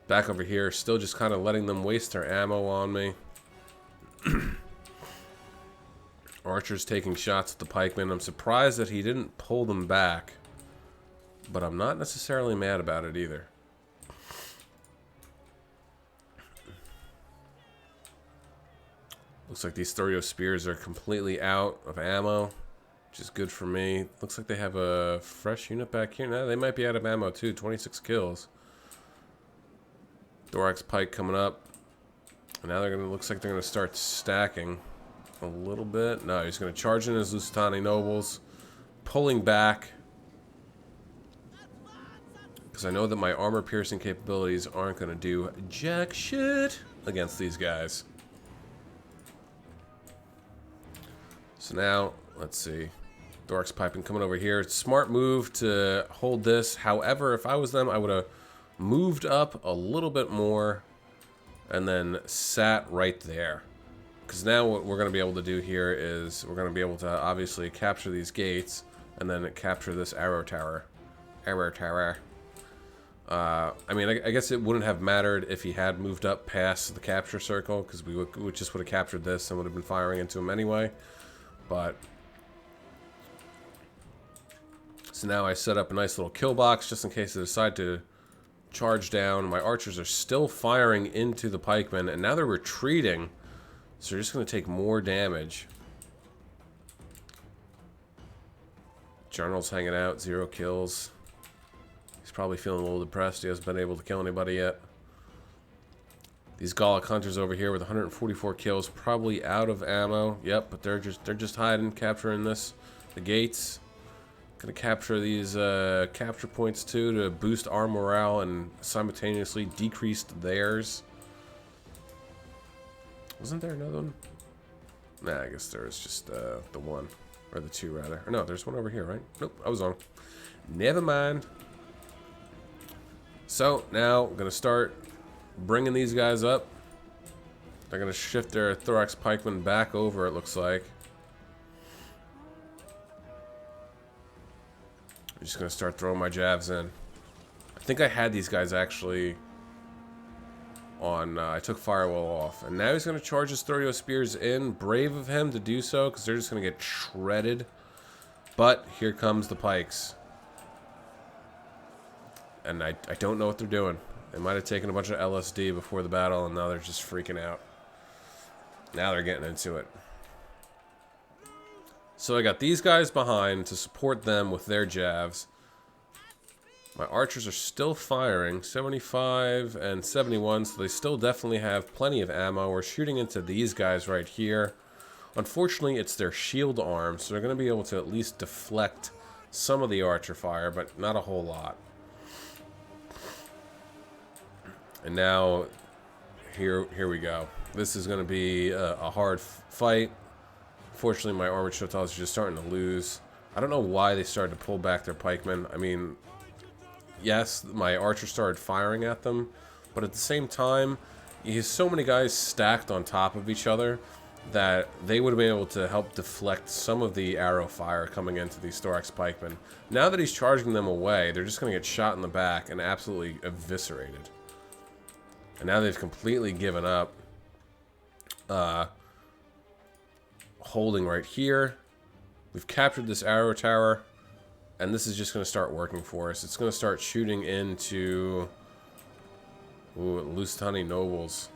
Back over here, still just kind of letting them waste their ammo on me. Archer's taking shots at the pikemen. I'm surprised that he didn't pull them back. But I'm not necessarily mad about it either. Looks like these Thorio spears are completely out of ammo, which is good for me. Looks like they have a fresh unit back here. No, they might be out of ammo too. 26 kills. Thorax pike coming up. And now they're gonna, looks like they're gonna start stacking a little bit. No, he's gonna charge in his Lusitani nobles, pulling back. Because I know that my armor piercing capabilities aren't gonna do jack shit against these guys. So now, let's see. Thorax piping coming over here. Smart move to hold this. However, if I was them, I would have moved up a little bit more and then sat right there. Because now what we're going to be able to do here is we're going to be able to obviously capture these gates and then capture this arrow tower. Arrow tower. I mean, I guess it wouldn't have mattered if he had moved up past the capture circle, because we just would have captured this and would have been firing into him anyway. But so now I set up a nice little kill box just in case they decide to charge down. My archers are still firing into the pikemen, and now they're retreating, so they're just going to take more damage. General's hanging out, 0 kills. He's probably feeling a little depressed. He hasn't been able to kill anybody yet. These Gallic hunters over here with 144 kills, probably out of ammo. Yep, but they're just hiding, capturing the gates. Gonna capture these capture points too to boost our morale and simultaneously decrease theirs. Wasn't there another one? Nah, I guess there was just the one. Or the two, rather. Or no, there's one over here, right? Nope, I was wrong. Never mind. So, now I'm gonna start bringing these guys up. They're gonna shift their thorax pikemen back over, it looks like. I'm just gonna start throwing my jabs in. I think I had these guys actually on, I took Firewall off. And now he's gonna charge his 30 spears in. Brave of him to do so, because they're just gonna get shredded. But here comes the pikes. And I don't know what they're doing. They might have taken a bunch of LSD before the battle, and now they're just freaking out. Now they're getting into it. So I got these guys behind to support them with their jabs. My archers are still firing, 75 and 71, so they still definitely have plenty of ammo. We're shooting into these guys right here. Unfortunately, it's their shield arms, so they're going to be able to at least deflect some of the archer fire, but not a whole lot. And now, here we go. This is going to be a hard fight. Fortunately, my armored Chotals are just starting to lose. I don't know why they started to pull back their pikemen. I mean, yes, my archers started firing at them, but at the same time, he has so many guys stacked on top of each other that they would have been able to help deflect some of the arrow fire coming into these thorax pikemen. Now that he's charging them away, they're just going to get shot in the back and absolutely eviscerated. And now they've completely given up. Holding right here. We've captured this arrow tower, and this is just going to start working for us. It's going to start shooting into Lusitani nobles.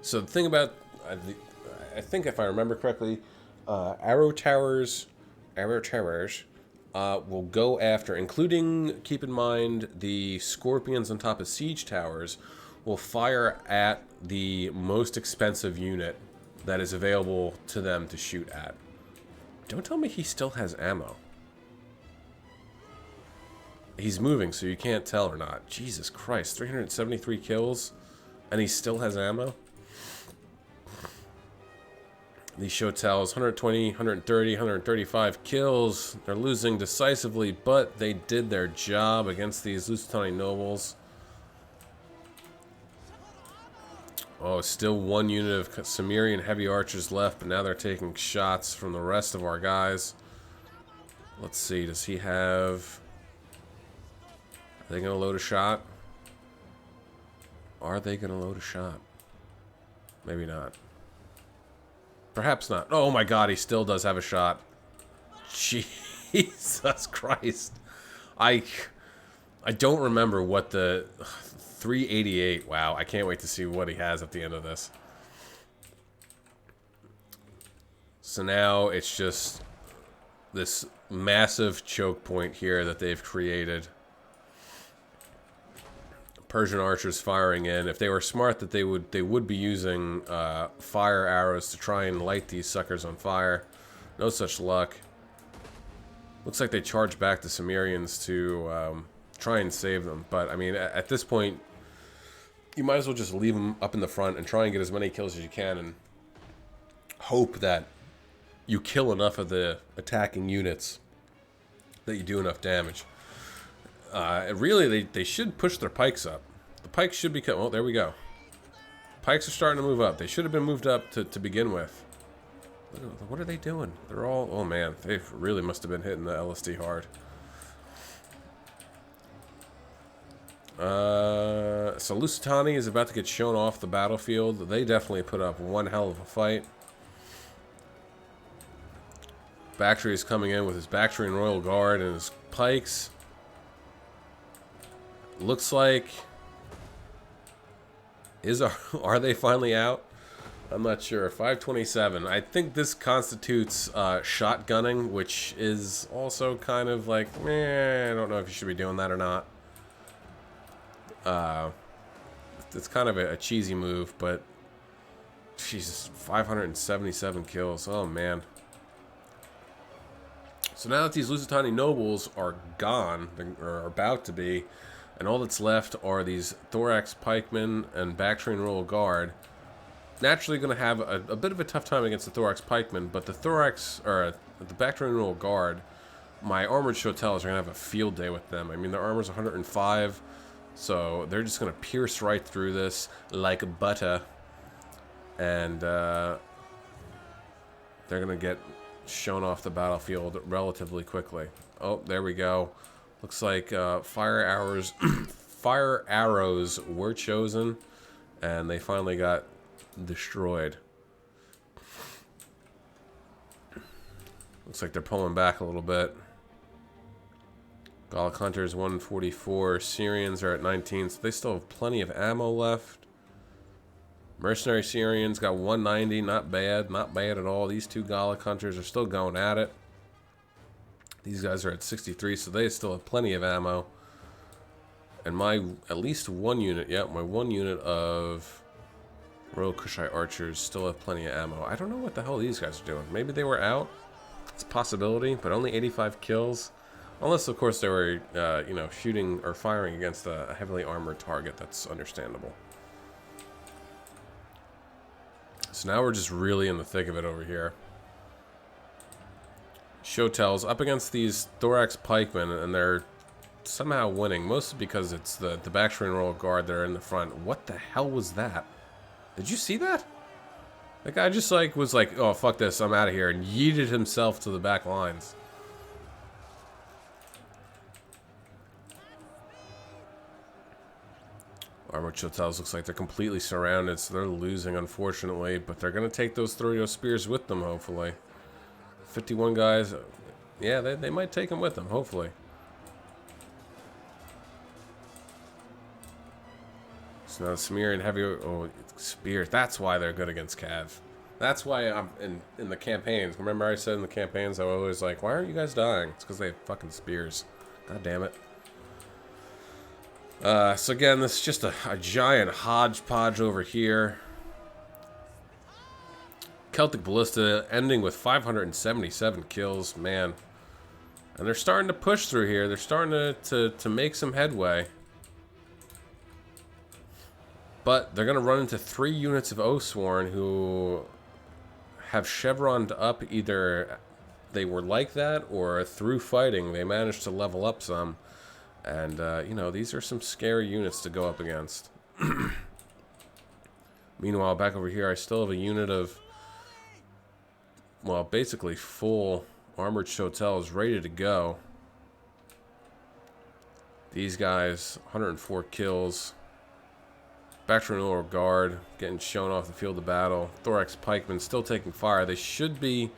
So the thing about, I think if I remember correctly, arrow towers will go after, including, keep in mind, the scorpions on top of siege towers, will fire at the most expensive unit that is available to them to shoot at. Don't tell me he still has ammo. He's moving, so you can't tell or not. Jesus Christ, 373 kills, and he still has ammo? These Chotals, 120, 130, 135 kills. They're losing decisively, but they did their job against these Lusitani nobles. Oh, still one unit of Cimmerian heavy archers left, but now they're taking shots from the rest of our guys. Let's see, does he have... Are they going to load a shot? Are they going to load a shot? Maybe not. Perhaps not. Oh my god, he still does have a shot. Jesus Christ. I don't remember what the... 388. Wow, I can't wait to see what he has at the end of this. So now it's just this massive choke point here that they've created. Persian archers firing in. If they were smart, that they would be using fire arrows to try and light these suckers on fire. No such luck. Looks like they charge back the Cimmerians to try and save them. But I mean, at this point, you might as well just leave them up in the front and try and get as many kills as you can and hope that you kill enough of the attacking units that you do enough damage. Really, they should push their pikes up. The pikes should become... Oh, there we go. Pikes are starting to move up. They should have been moved up to begin with. What are they doing? They're all... Oh, man. They really must have been hitting the LSD hard. So Lusitani is about to get shown off the battlefield. They definitely put up one hell of a fight. Bactry is coming in with his Bactrian Royal Guard and his pikes. Looks like... Are they finally out? I'm not sure. 527. I think this constitutes shotgunning, which is also kind of like, I don't know if you should be doing that or not. It's kind of a cheesy move, but Jesus, 577 kills. Oh, man. So now that these Lusitani nobles are gone, or are about to be, and all that's left are these Thorax pikemen and Bactrian Royal Guard, naturally going to have a bit of a tough time against the Thorax pikemen, but the the Bactrian Royal Guard, my armored Chotels are going to have a field day with them. I mean, their armor's 105, so they're just going to pierce right through this like butter, and they're going to get shown off the battlefield relatively quickly. Oh, there we go. Looks like fire arrows were chosen, and they finally got destroyed. Looks like they're pulling back a little bit. Gallic Hunters 144. Syrians are at 19, so they still have plenty of ammo left. Mercenary Syrians got 190. Not bad. Not bad at all. These two Gallic Hunters are still going at it. These guys are at 63, so they still have plenty of ammo. And my at least one unit, my one unit of Royal Kushite Archers still have plenty of ammo. I don't know what the hell these guys are doing. Maybe they were out. It's a possibility, but only 85 kills. Unless, of course, they were, shooting or firing against a heavily armored target. That's understandable. So now we're just really in the thick of it over here. Chotels up against these Thorax pikemen, and they're somehow winning, mostly because it's the Bactrian Royal Guard that are in the front. What the hell was that? Did you see that? That guy just was like, oh, fuck this, I'm out of here, and yeeted himself to the back lines. Armored Chotels looks like they're completely surrounded, so they're losing, unfortunately. But they're going to take those Thorio spears with them, hopefully. 51 guys. Yeah, they might take them with them, hopefully. So now the Cimmerian heavy... Oh, spears. That's why they're good against Cav. That's why I'm in the campaigns. Remember I said in the campaigns I was always like, why aren't you guys dying? It's because they have fucking spears. God damn it. So again, this is just a giant hodgepodge over here. Celtic Ballista ending with 577 kills, man. And they're starting to push through here. They're starting to make some headway. But they're going to run into 3 units of Oathsworn who have chevroned up. Either they were like that, or through fighting they managed to level up some. And, these are some scary units to go up against. Meanwhile, back over here, I still have a unit of, well, basically full armored Chotels ready to go. These guys, 104 kills. Bactrian Royal Guard getting shown off the field of battle. Thorax Pikemen still taking fire. They should be...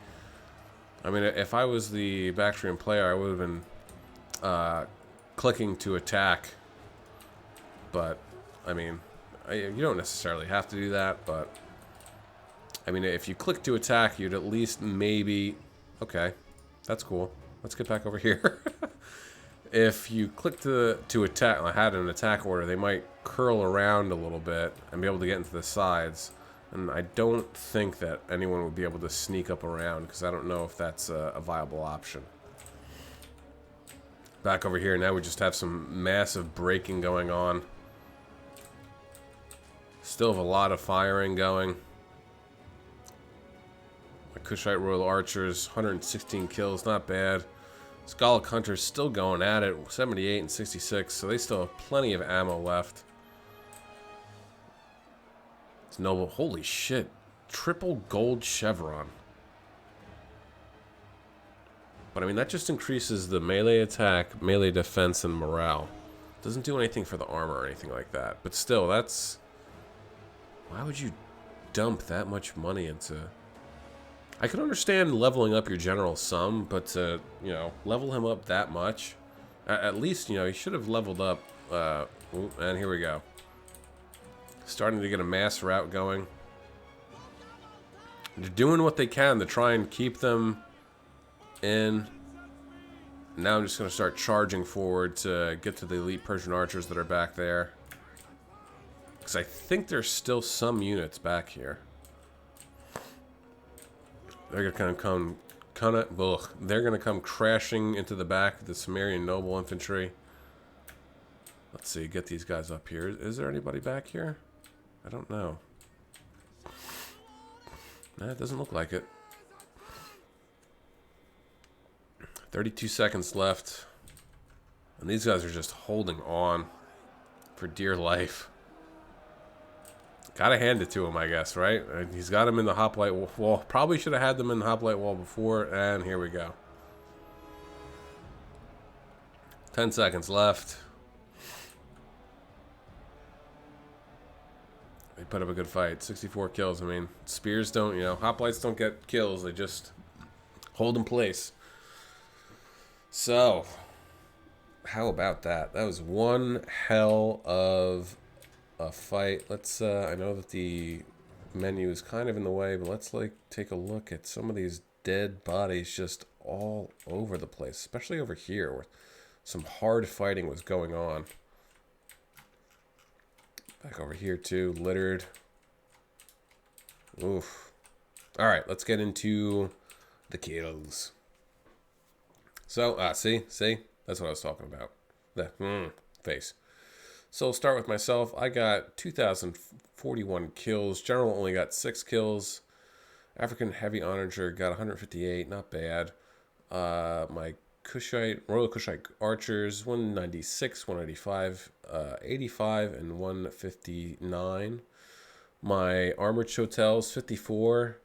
I mean, if I was the Bactrian player, I would have been clicking to attack. But, I mean, you don't necessarily have to do that, but... I mean, if you click to attack, you'd at least maybe... Okay, that's cool. Let's get back over here. If you click to attack, I had an attack order, they might curl around a little bit and be able to get into the sides. And I don't think that anyone would be able to sneak up around, because I don't know if that's a viable option. Back over here, now we just have some massive braking going on. Still have a lot of firing going. My Kushite Royal Archers, 116 kills, not bad. Gallic Hunters still going at it, 78 and 66, so they still have plenty of ammo left. It's noble. Holy shit. Triple gold chevron. But I mean, that just increases the melee attack, melee defense, and morale. Doesn't do anything for the armor or anything like that. But still, that's... Why would you dump that much money into... I can understand leveling up your general some, but to, level him up that much, at least, he should have leveled up, and here we go. Starting to get a mass route going. They're doing what they can to try and keep them in. Now I'm just going to start charging forward to get to the elite Persian archers that are back there. Because I think there's still some units back here. They're gonna they're gonna come crashing into the back of the Sumerian noble infantry. Let's see, get these guys up here. Is there anybody back here? I don't know. Nah, it doesn't look like it. 32 seconds left. And these guys are just holding on for dear life. Gotta hand it to him, I guess, right? He's got him in the hoplite wall. Probably should have had them in the hoplite wall before. And here we go. 10 seconds left. They put up a good fight. 64 kills. I mean, spears don't, hoplites don't get kills. They just hold in place. So, how about that? That was one hell of a fight. Let's, I know that the menu is kind of in the way, but let's, take a look at some of these dead bodies just all over the place, especially over here where some hard fighting was going on. Back over here, too, littered. Oof. All right, let's get into the kills. So, see? That's what I was talking about. The face. So, I'll start with myself. I got 2,041 kills. General only got 6 kills. African Heavy Onager got 158. Not bad. My Royal Kushite Archers, 196, 185, 85, and 159. My Armored Chotels, 54.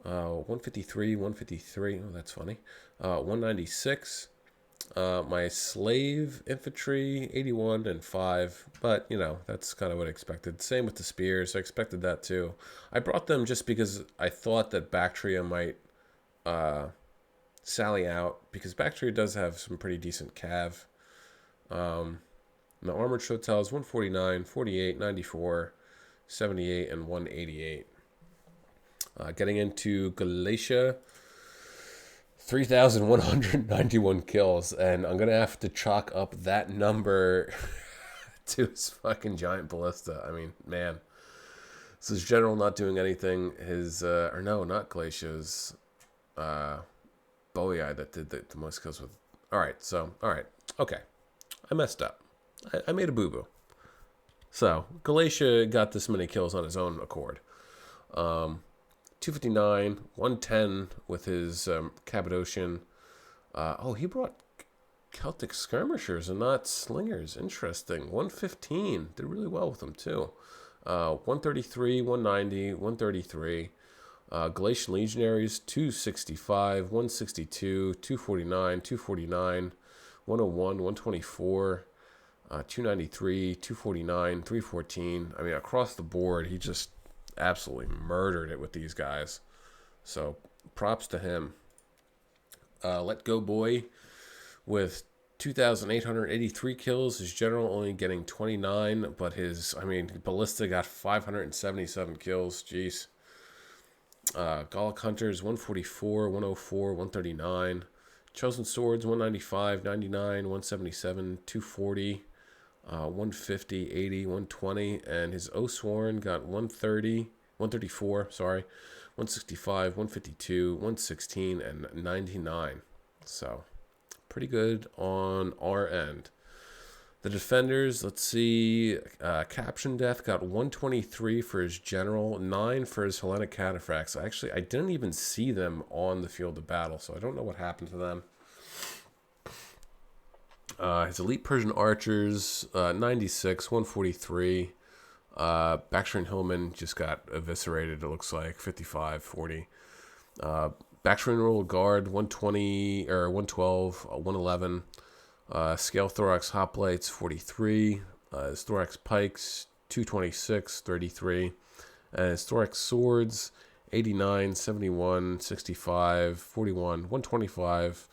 153, 153. Oh, that's funny. 196. My Slave Infantry, 81 and 5. But, that's kind of what I expected. Same with the Spears. I expected that too. I brought them just because I thought that Bactria might sally out. Because Bactria does have some pretty decent cav. My Armored Chotels, 149, 48, 94, 78, and 188. Getting into Galatia, 3,191 kills, and I'm gonna have to chalk up that number to his fucking giant ballista. I mean, man, this is General not doing anything. His or no, not Galatia's Bowie that did the most kills with. All right, okay, I messed up. I made a boo boo. So Galatia got this many kills on his own accord. 259, 110 with his Cappadocian. He brought Celtic skirmishers and not slingers. Interesting. 115. Did really well with them, too. 133, 190, 133. Galatian Legionaries, 265, 162, 249, 249, 101, 124, 293, 249, 314. I mean, across the board, he just absolutely murdered it with these guys. So props to him. Let Go Boy with 2,883 kills. His general only getting 29, but Ballista got 577 kills. Jeez. Gallic Hunters 144, 104, 139. Chosen Swords 195, 99, 177, 240. 150, 80, 120, and his Oathsworn got 134, 165, 152, 116, and 99. So, pretty good on our end. The Defenders, let's see, Caption Death got 123 for his General, 9 for his Hellenic Cataphracts. I didn't even see them on the field of battle, so I don't know what happened to them. His Elite Persian Archers, 96, 143. Bactrian Hillman just got eviscerated, it looks like, 55, 40. Bactrian Royal Guard, 120, or 112, 111. Scale Thorax Hoplites, 43. His Thorax Pikes, 226, 33. And his Thorax Swords, 89, 71, 65, 41, 125.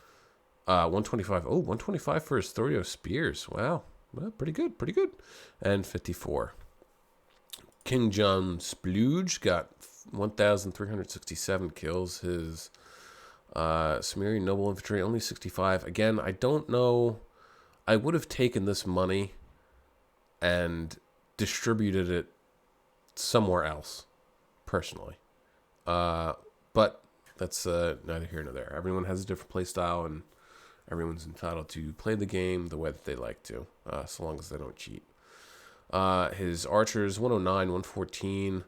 125. Oh, 125 for his Thorio Spears. Wow. Well, pretty good. And 54. King John Splooge got 1,367 kills. His Sumerian Noble Infantry, only 65. Again, I don't know. I would have taken this money and distributed it somewhere else, personally. But that's neither here nor there. Everyone has a different play style, and everyone's entitled to play the game the way that they like to, so long as they don't cheat. His archers, 109, 114,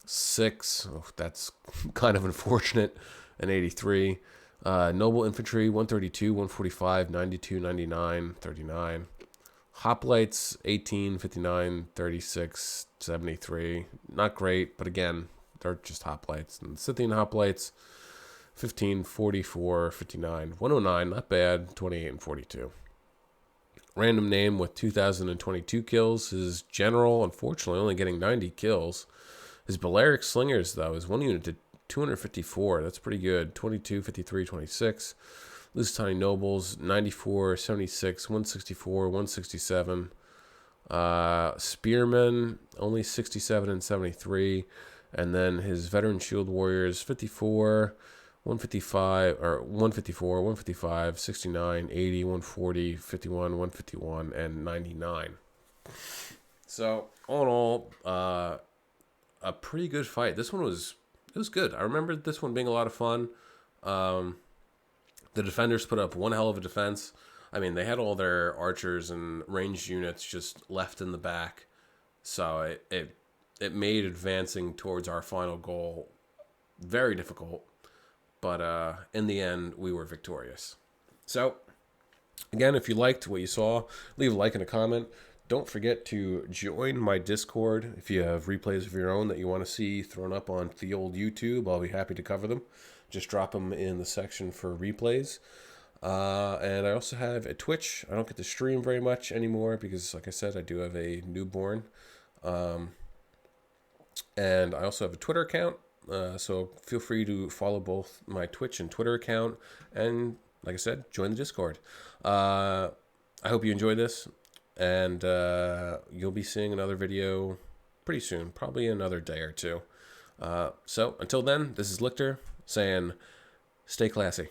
6. Oh, that's kind of unfortunate. An 83. Noble infantry, 132, 145, 92, 99, 39. Hoplites, 18, 59, 36, 73. Not great, but again, they're just hoplites. And Scythian hoplites, 15, 44, 59, 109, not bad, 28 and 42. Random name with 2,022 kills. His general, unfortunately, only getting 90 kills. His Balearic Slingers, though, is one unit to 254. That's pretty good. 22, 53, 26. Lusitani Nobles, 94, 76, 164, 167. Spearmen, only 67 and 73. And then his Veteran Shield Warriors, 54, 155, or 154, 155, 69, 80, 140, 51, 151, and 99. So, all in all, a pretty good fight. This one was good. I remember this one being a lot of fun. The defenders put up one hell of a defense. I mean, they had all their archers and ranged units just left in the back. So it made advancing towards our final goal very difficult. But in the end, we were victorious. So, again, if you liked what you saw, leave a like and a comment. Don't forget to join my Discord. If you have replays of your own that you want to see thrown up on the old YouTube, I'll be happy to cover them. Just drop them in the section for replays. And I also have a Twitch. I don't get to stream very much anymore because, like I said, I do have a newborn. And I also have a Twitter account. So feel free to follow both my Twitch and Twitter account. And, like I said, join the Discord. I hope you enjoyed this. And you'll be seeing another video pretty soon. Probably another day or two. So until then, this is Lichter saying, stay classy.